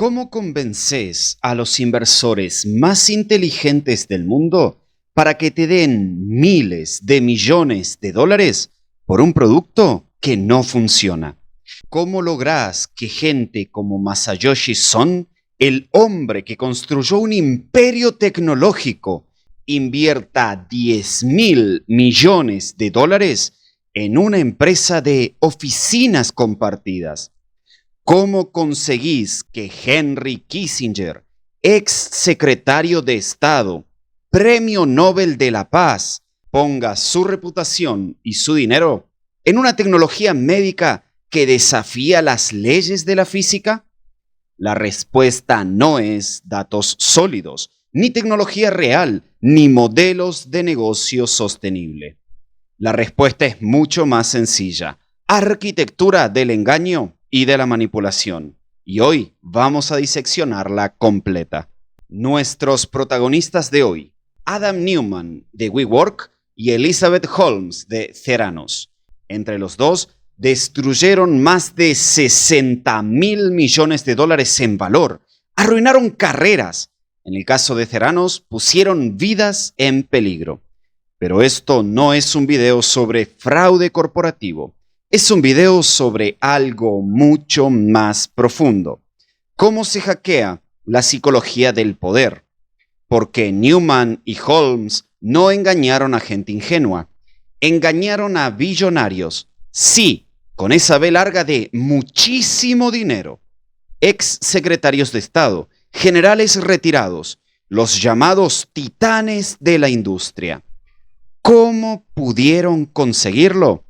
¿Cómo convences a los inversores más inteligentes del mundo para que te den miles de millones de dólares por un producto que no funciona? ¿Cómo logras que gente como Masayoshi Son, el hombre que construyó un imperio tecnológico, invierta 10.000 millones de dólares en una empresa de oficinas compartidas? ¿Cómo conseguís que Henry Kissinger, ex secretario de Estado, Premio Nobel de la Paz, ponga su reputación y su dinero en una tecnología médica que desafía las leyes de la física? La respuesta no es datos sólidos, ni tecnología real, ni modelos de negocio sostenible. La respuesta es mucho más sencilla: arquitectura del engaño y de la manipulación. Y hoy vamos a diseccionarla completa. Nuestros protagonistas de hoy: Adam Neumann de WeWork y Elizabeth Holmes de Theranos. Entre los dos destruyeron más de 60.000 millones de dólares en valor, arruinaron carreras. En el caso de Theranos, pusieron vidas en peligro. Pero esto no es un video sobre fraude corporativo. Es un video sobre algo mucho más profundo. ¿Cómo se hackea la psicología del poder? Porque Neumann y Holmes no engañaron a gente ingenua. Engañaron a billonarios. Sí, con esa B larga de muchísimo dinero. Ex secretarios de Estado, generales retirados, los llamados titanes de la industria. ¿Cómo pudieron conseguirlo?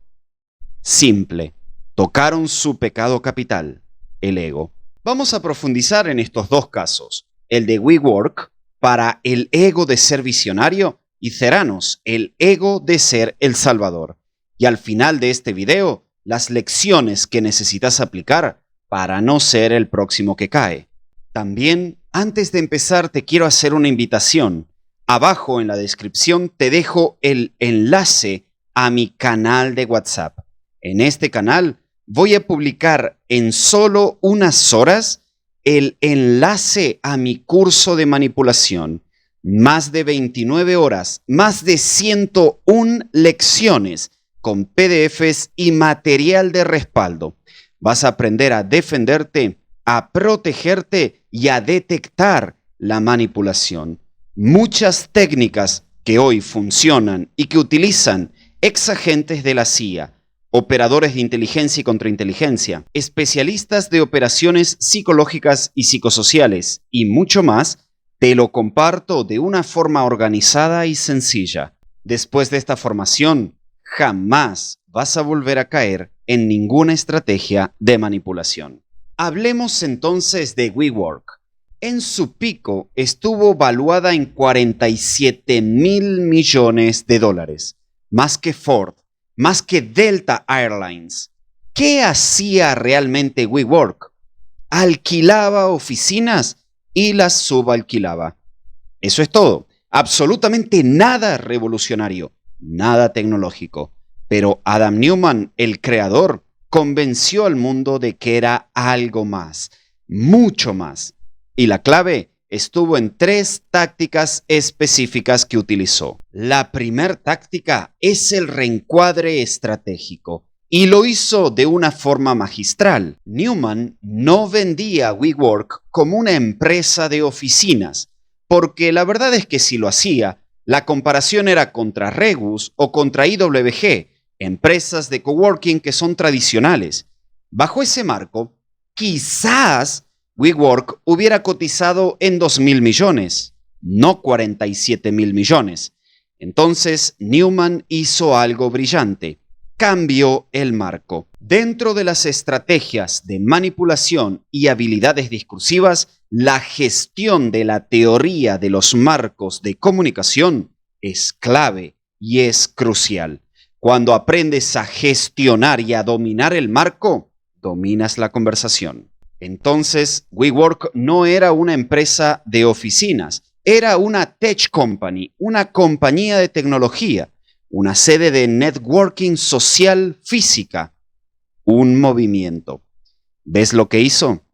Simple, tocaron su pecado capital, el ego. Vamos a profundizar en estos dos casos, el de WeWork, para el ego de ser visionario, y Theranos, el ego de ser el salvador. Y al final de este video, las lecciones que necesitas aplicar para no ser el próximo que cae. También, antes de empezar, te quiero hacer una invitación. Abajo en la descripción te dejo el enlace a mi canal de WhatsApp. En este canal voy a publicar en solo unas horas el enlace a mi curso de manipulación. Más de 29 horas, más de 101 lecciones con PDFs y material de respaldo. Vas a aprender a defenderte, a protegerte y a detectar la manipulación. Muchas técnicas que hoy funcionan y que utilizan ex agentes de la CIA, operadores de inteligencia y contrainteligencia, especialistas de operaciones psicológicas y psicosociales y mucho más, te lo comparto de una forma organizada y sencilla. Después de esta formación, jamás vas a volver a caer en ninguna estrategia de manipulación. Hablemos entonces de WeWork. En su pico estuvo valuada en 47.000 millones de dólares, más que Ford, más que Delta Airlines. ¿Qué hacía realmente WeWork? Alquilaba oficinas y las subalquilaba. Eso es todo. Absolutamente nada revolucionario, nada tecnológico. Pero Adam Neumann, el creador, convenció al mundo de que era algo más, mucho más. Y la clave estuvo en 3 tácticas específicas que utilizó. La primera táctica es el reencuadre estratégico, y lo hizo de una forma magistral. Neumann no vendía WeWork como una empresa de oficinas, porque la verdad es que si lo hacía, la comparación era contra Regus o contra IWG, empresas de coworking que son tradicionales. Bajo ese marco, quizás WeWork hubiera cotizado en 2.000 millones, no 47.000 millones. Entonces, Neumann hizo algo brillante. Cambió el marco. Dentro de las estrategias de manipulación y habilidades discursivas, la gestión de la teoría de los marcos de comunicación es clave y es crucial. Cuando aprendes a gestionar y a dominar el marco, dominas la conversación. Entonces, WeWork no era una empresa de oficinas, era una tech company, una compañía de tecnología, una sede de networking social física, un movimiento. ¿Ves lo que hizo?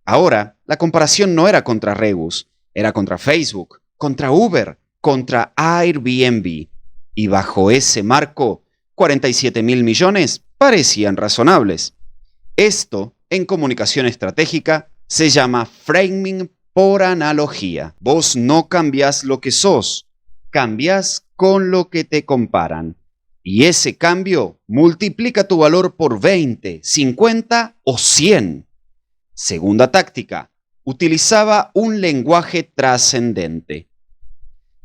Ahora, la comparación no era contra Rebus, era contra Facebook, contra Uber, contra Airbnb. Y bajo ese marco, 47 mil millones parecían razonables. Esto, en comunicación estratégica, se llama framing por analogía. Vos no cambiás lo que sos, cambiás con lo que te comparan. Y ese cambio multiplica tu valor por 20, 50 o 100. Segunda táctica, utilizaba un lenguaje trascendente.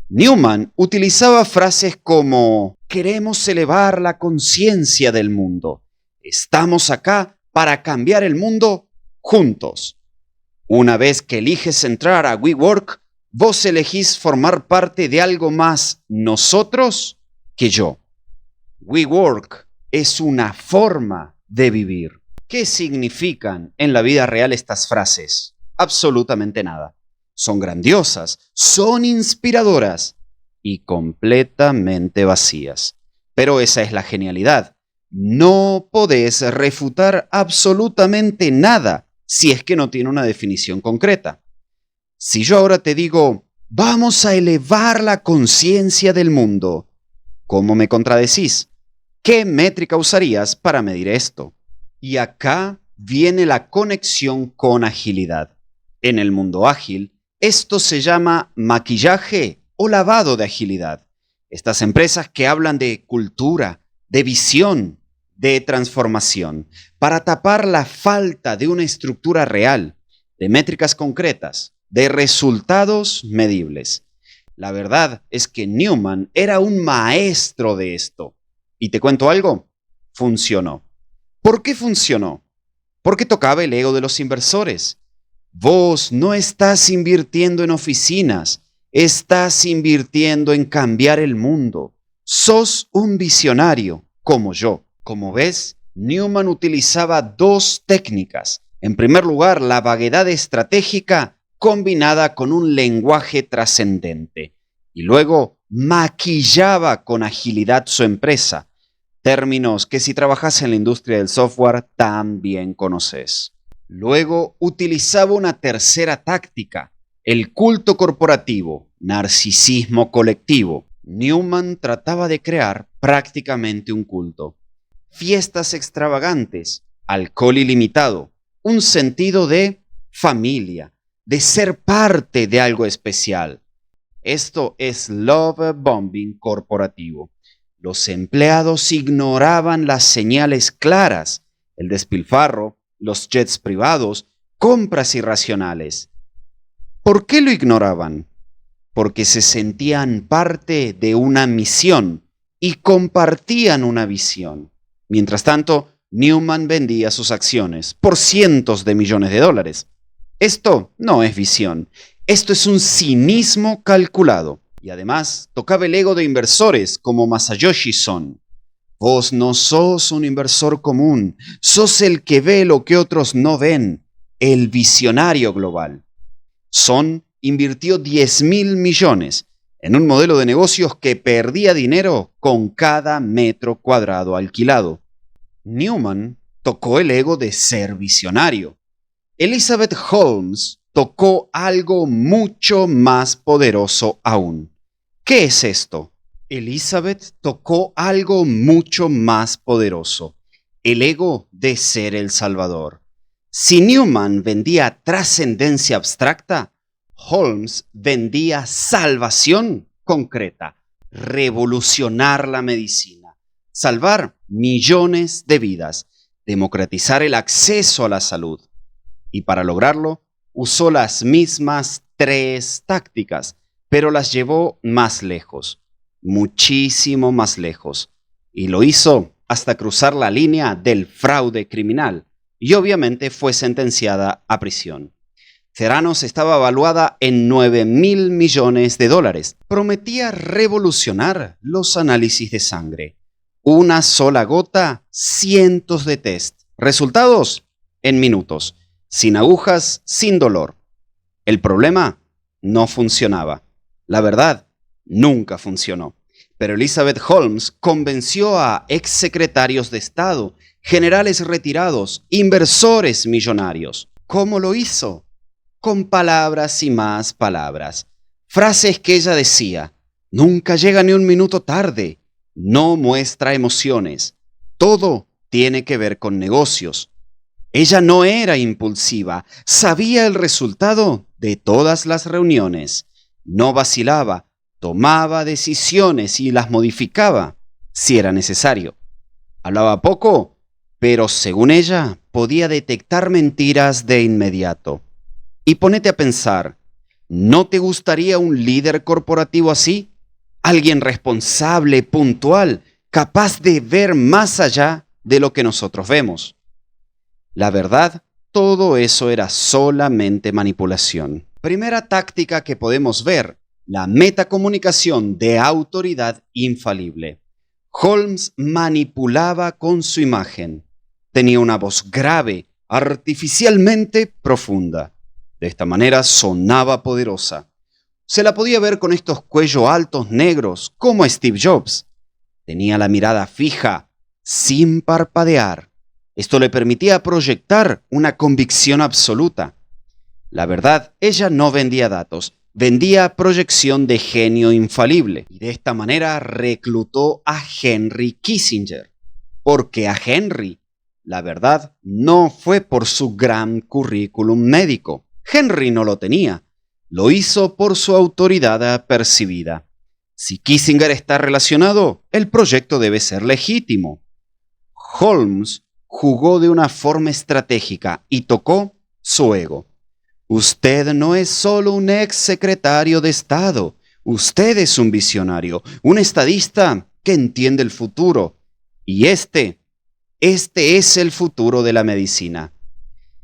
Newman utilizaba frases como: queremos elevar la conciencia del mundo. Estamos acá para cambiar el mundo juntos. Una vez que eliges entrar a WeWork, vos elegís formar parte de algo más nosotros que yo. WeWork es una forma de vivir. ¿Qué significan en la vida real estas frases? Absolutamente nada. Son grandiosas, son inspiradoras y completamente vacías. Pero esa es la genialidad. No podés refutar absolutamente nada si es que no tiene una definición concreta. Si yo ahora te digo, vamos a elevar la conciencia del mundo, ¿cómo me contradecís? ¿Qué métrica usarías para medir esto? Y acá viene la conexión con agilidad. En el mundo ágil, esto se llama maquillaje o lavado de agilidad. Estas empresas que hablan de cultura, de visión, de transformación, para tapar la falta de una estructura real, de métricas concretas, de resultados medibles. La verdad es que Newman era un maestro de esto. Y te cuento algo, funcionó. ¿Por qué funcionó? Porque tocaba el ego de los inversores. Vos no estás invirtiendo en oficinas, estás invirtiendo en cambiar el mundo. Sos un visionario, como yo. Como ves, Newman utilizaba dos técnicas. En primer lugar, la vaguedad estratégica combinada con un lenguaje trascendente. Y luego, maquillaba con agilidad su empresa. Términos que si trabajas en la industria del software también conoces. Luego utilizaba una tercera táctica, el culto corporativo, narcisismo colectivo. Newman trataba de crear prácticamente un culto. Fiestas extravagantes, alcohol ilimitado, un sentido de familia, de ser parte de algo especial. Esto es love bombing corporativo. Los empleados ignoraban las señales claras, el despilfarro, los jets privados, compras irracionales. ¿Por qué lo ignoraban? Porque se sentían parte de una misión y compartían una visión. Mientras tanto, Newman vendía sus acciones por cientos de millones de dólares. Esto no es visión, esto es un cinismo calculado. Y además, tocaba el ego de inversores como Masayoshi Son. Vos no sos un inversor común, sos el que ve lo que otros no ven, el visionario global. Son invirtió 10.000 millones en un modelo de negocios que perdía dinero con cada metro cuadrado alquilado. Newman tocó el ego de ser visionario. Elizabeth Holmes tocó algo mucho más poderoso aún. ¿Qué es esto? Elizabeth tocó algo mucho más poderoso, el ego de ser el Salvador. Si Newman vendía trascendencia abstracta, Holmes vendía salvación concreta, revolucionar la medicina, salvar millones de vidas, democratizar el acceso a la salud. Y para lograrlo, usó las mismas tres tácticas, pero las llevó más lejos, muchísimo más lejos. Y lo hizo hasta cruzar la línea del fraude criminal y obviamente fue sentenciada a prisión. Theranos estaba valuada en 9.000 millones de dólares. Prometía revolucionar los análisis de sangre. Una sola gota, cientos de test. Resultados en minutos, sin agujas, sin dolor. El problema no funcionaba. La verdad, nunca funcionó. Pero Elizabeth Holmes convenció a exsecretarios de Estado, generales retirados, inversores millonarios. ¿Cómo lo hizo? Con palabras y más palabras. Frases que ella decía: nunca llega ni un minuto tarde, no muestra emociones, todo tiene que ver con negocios. Ella no era impulsiva, sabía el resultado de todas las reuniones, no vacilaba, tomaba decisiones y las modificaba si era necesario. Hablaba poco, pero según ella podía detectar mentiras de inmediato. Y ponete a pensar, ¿no te gustaría un líder corporativo así? Alguien responsable, puntual, capaz de ver más allá de lo que nosotros vemos. La verdad, todo eso era solamente manipulación. Primera táctica que podemos ver: la metacomunicación de autoridad infalible. Holmes manipulaba con su imagen. Tenía una voz grave, artificialmente profunda. De esta manera sonaba poderosa. Se la podía ver con estos cuellos altos negros, como a Steve Jobs. Tenía la mirada fija, sin parpadear. Esto le permitía proyectar una convicción absoluta. La verdad, ella no vendía datos, vendía proyección de genio infalible. Y de esta manera reclutó a Henry Kissinger. Porque a Henry, la verdad, no fue por su gran currículum médico. Henry no lo tenía. Lo hizo por su autoridad apercibida. Si Kissinger está relacionado, el proyecto debe ser legítimo. Holmes jugó de una forma estratégica y tocó su ego. Usted no es solo un ex secretario de Estado. Usted es un visionario, un estadista que entiende el futuro. Y este es el futuro de la medicina.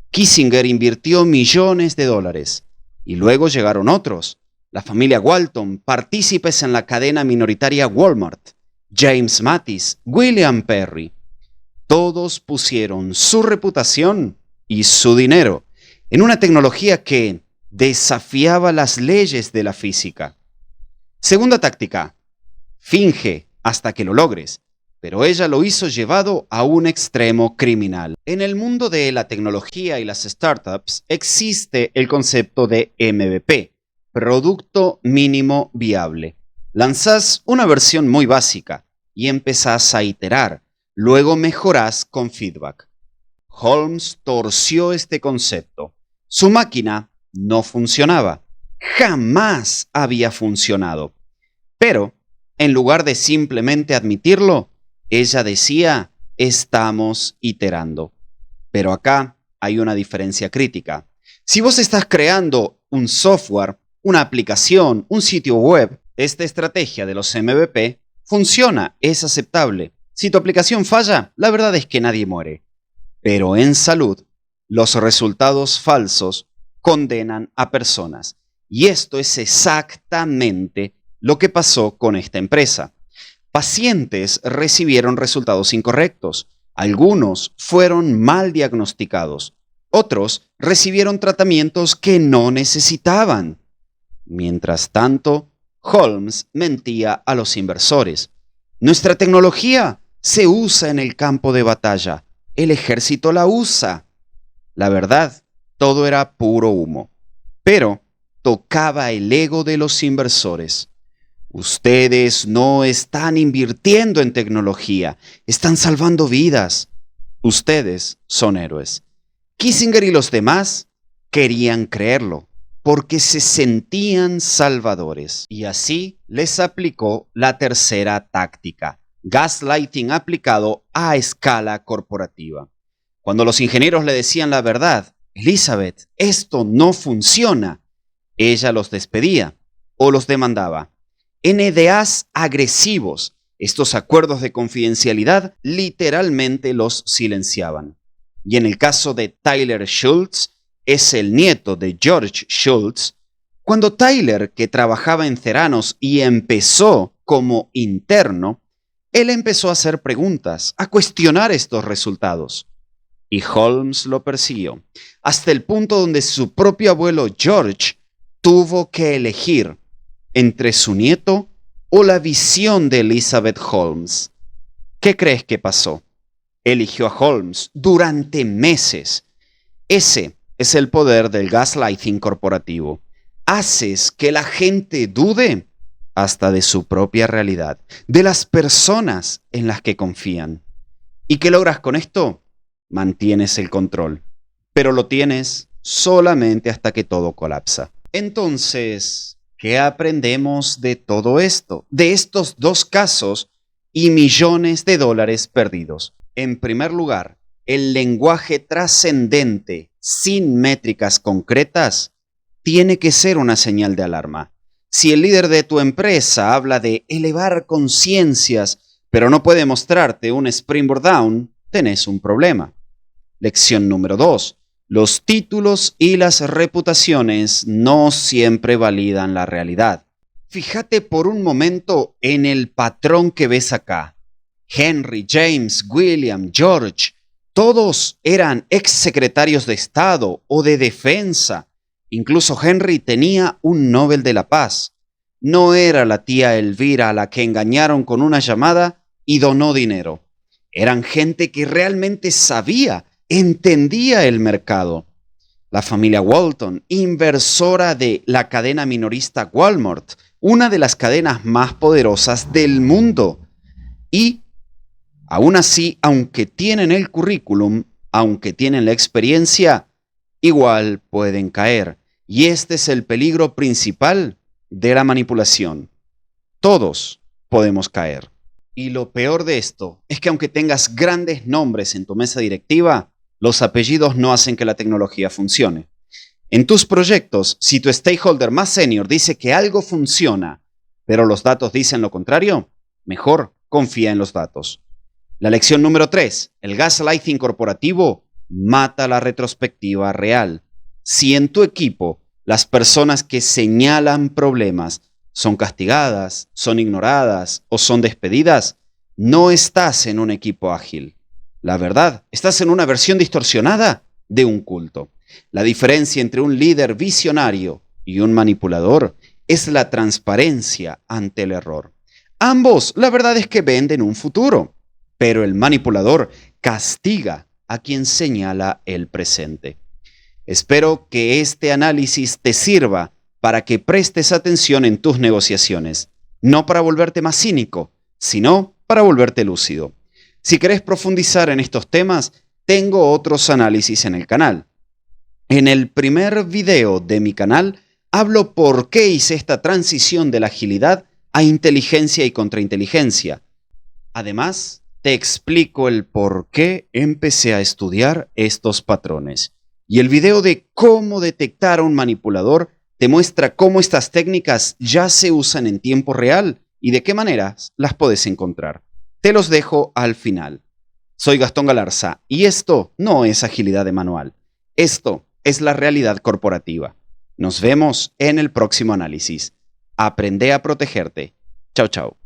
Kissinger invirtió millones de dólares. Y luego llegaron otros. La familia Walton, partícipes en la cadena minoritaria Walmart, James Mattis, William Perry. Todos pusieron su reputación y su dinero en una tecnología que desafiaba las leyes de la física. Segunda táctica: finge hasta que lo logres. Pero ella lo hizo llevado a un extremo criminal. En el mundo de la tecnología y las startups existe el concepto de MVP, Producto Mínimo Viable. Lanzás una versión muy básica y empezás a iterar. Luego mejorás con feedback. Holmes torció este concepto. Su máquina no funcionaba. Jamás había funcionado. Pero, en lugar de simplemente admitirlo, ella decía: estamos iterando. Pero acá hay una diferencia crítica. Si vos estás creando un software, una aplicación, un sitio web, esta estrategia de los MVP funciona, es aceptable. Si tu aplicación falla, la verdad es que nadie muere. Pero en salud, los resultados falsos condenan a personas. Y esto es exactamente lo que pasó con esta empresa. Pacientes recibieron resultados incorrectos. Algunos fueron mal diagnosticados. Otros recibieron tratamientos que no necesitaban. Mientras tanto, Holmes mentía a los inversores. Nuestra tecnología se usa en el campo de batalla. El ejército la usa. La verdad, todo era puro humo. Pero tocaba el ego de los inversores. Ustedes no están invirtiendo en tecnología, están salvando vidas. Ustedes son héroes. Kissinger y los demás querían creerlo, porque se sentían salvadores. Y así les aplicó la tercera táctica: gaslighting aplicado a escala corporativa. Cuando los ingenieros le decían la verdad: Elizabeth, esto no funciona, ella los despedía o los demandaba. NDAs agresivos, estos acuerdos de confidencialidad, literalmente los silenciaban. Y en el caso de Tyler Schultz, es el nieto de George Schultz. Cuando Tyler, que trabajaba en Theranos y empezó como interno, él empezó a hacer preguntas, a cuestionar estos resultados. Y Holmes lo persiguió, hasta el punto donde su propio abuelo George tuvo que elegir entre su nieto o la visión de Elizabeth Holmes. ¿Qué crees que pasó? Eligió a Holmes durante meses. Ese es el poder del gaslighting corporativo. Haces que la gente dude hasta de su propia realidad, de las personas en las que confían. ¿Y qué logras con esto? Mantienes el control, pero lo tienes solamente hasta que todo colapsa. Entonces, ¿qué aprendemos de todo esto? De estos dos casos y millones de dólares perdidos. En primer lugar, el lenguaje trascendente, sin métricas concretas, tiene que ser una señal de alarma. Si el líder de tu empresa habla de elevar conciencias, pero no puede mostrarte un Springboard Down, tenés un problema. Lección número 2. Los títulos y las reputaciones no siempre validan la realidad. Fíjate por un momento en el patrón que ves acá. Henry, James, William, George, todos eran exsecretarios de Estado o de Defensa. Incluso Henry tenía un Nobel de la Paz. No era la tía Elvira a la que engañaron con una llamada y donó dinero. Eran gente que realmente sabía, entendía el mercado. La familia Walton, inversora de la cadena minorista Walmart, una de las cadenas más poderosas del mundo. Y aún así, aunque tienen el currículum, aunque tienen la experiencia, igual pueden caer. Y este es el peligro principal de la manipulación. Todos podemos caer. Y lo peor de esto es que aunque tengas grandes nombres en tu mesa directiva, los apellidos no hacen que la tecnología funcione. En tus proyectos, si tu stakeholder más senior dice que algo funciona, pero los datos dicen lo contrario, mejor confía en los datos. La lección número 3. El gaslighting corporativo mata la retrospectiva real. Si en tu equipo las personas que señalan problemas son castigadas, son ignoradas o son despedidas, no estás en un equipo ágil. La verdad, estás en una versión distorsionada de un culto. La diferencia entre un líder visionario y un manipulador es la transparencia ante el error. Ambos, la verdad es que venden un futuro, pero el manipulador castiga a quien señala el presente. Espero que este análisis te sirva para que prestes atención en tus negociaciones, no para volverte más cínico, sino para volverte lúcido. Si querés profundizar en estos temas, tengo otros análisis en el canal. En el primer video de mi canal, hablo por qué hice esta transición de la agilidad a inteligencia y contrainteligencia. Además, te explico el por qué empecé a estudiar estos patrones. Y el video de cómo detectar a un manipulador te muestra cómo estas técnicas ya se usan en tiempo real y de qué maneras las puedes encontrar. Te los dejo al final. Soy Gastón Galarza y esto no es agilidad de manual. Esto es la realidad corporativa. Nos vemos en el próximo análisis. Aprende a protegerte. Chao, chao.